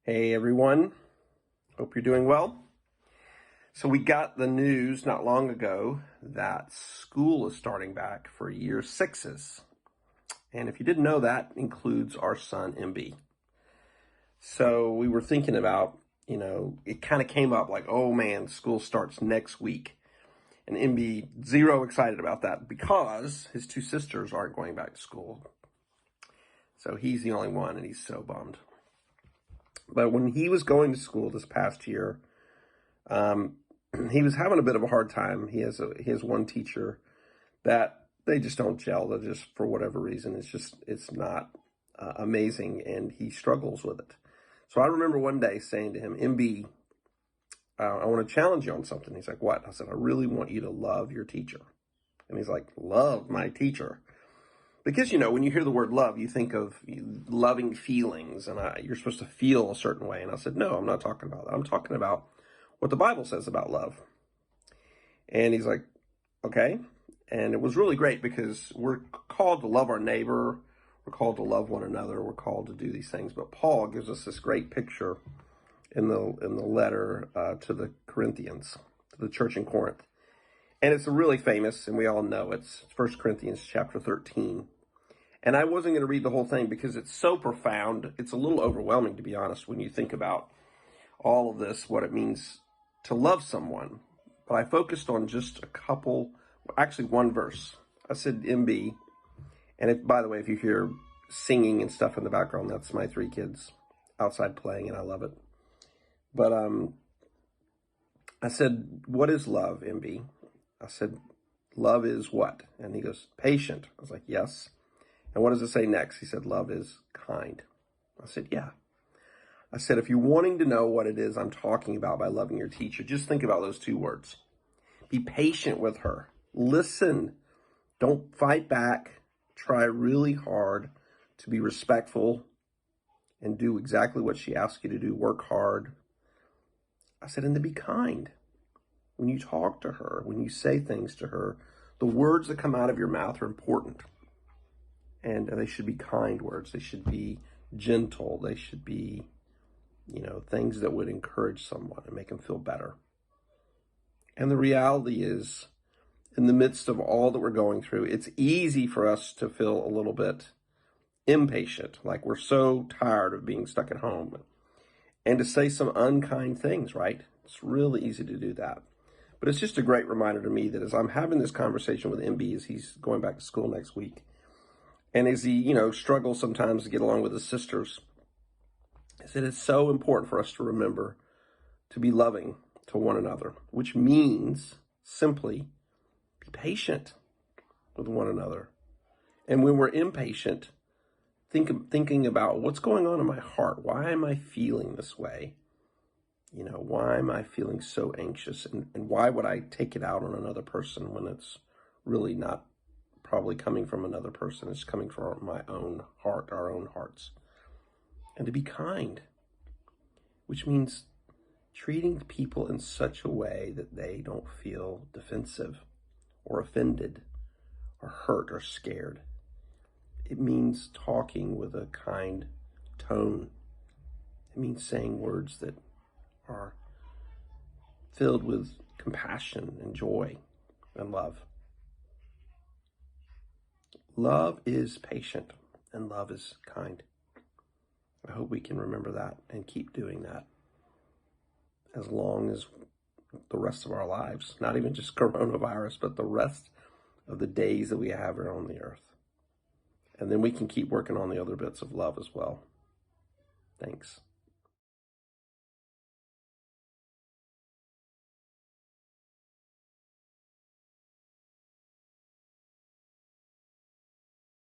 Hey everyone, hope you're doing well. So we got the news not long ago that school is starting back for year sixes. And if you didn't know, that includes our son MB. So we were thinking about, it kind of came up like, oh man, school starts next week. And MB, zero excited about that because his two sisters aren't going back to school. So he's the only one and he's so bummed. But when he was going to school this past year, he was having a bit of a hard time. He has one teacher that they just don't gel. They're just, for whatever reason, it's not amazing, and he struggles with it. So I remember one day saying to him, MB, I want to challenge you on something. He's like, what? I said, I really want you to love your teacher. And he's like, love my teacher. Because, when you hear the word love, you think of loving feelings, and you're supposed to feel a certain way. And I said, no, I'm not talking about that. I'm talking about what the Bible says about love. And he's like, okay. And it was really great because we're called to love our neighbor. We're called to love one another. We're called to do these things. But Paul gives us this great picture in the letter to the Corinthians, to the church in Corinth. And it's really famous, and we all know it's 1 Corinthians chapter 13. And I wasn't going to read the whole thing because it's so profound. It's a little overwhelming, to be honest, when you think about all of this, what it means to love someone. But I focused on just a couple, actually one verse. I said MB. And by the way, if you hear singing and stuff in the background, that's my 3 kids outside playing, and I love it. But I said, what is love, MB? I said, love is what? And he goes, patient. I was like, yes. And what does it say next? He said, love is kind. I said, yeah. I said, if you're wanting to know what it is I'm talking about by loving your teacher, just think about those 2 words. Be patient with her. Listen. Don't fight back. Try really hard to be respectful and do exactly what she asks you to do. Work hard. I said, and to be kind. When you talk to her, when you say things to her, the words that come out of your mouth are important. And they should be kind words. They should be gentle. They should be, things that would encourage someone and make them feel better. And the reality is, in the midst of all that we're going through, it's easy for us to feel a little bit impatient, like we're so tired of being stuck at home, and to say some unkind things, right? It's really easy to do that. But it's just a great reminder to me that as I'm having this conversation with MB as he's going back to school next week, and as he, struggles sometimes to get along with his sisters, I said it's so important for us to remember to be loving to one another, which means simply be patient with one another. And when we're impatient, thinking about what's going on in my heart. Why am I feeling this way? Why am I feeling so anxious? And why would I take it out on another person when it's really not probably coming from another person? It's coming from my own heart, our own hearts. And to be kind, which means treating people in such a way that they don't feel defensive or offended or hurt or scared. It means talking with a kind tone. It means saying words that are filled with compassion and joy and love. Love is patient and love is kind. I hope we can remember that and keep doing that as long as the rest of our lives, not even just coronavirus, but the rest of the days that we have here on the earth. And then we can keep working on the other bits of love as well. Thanks.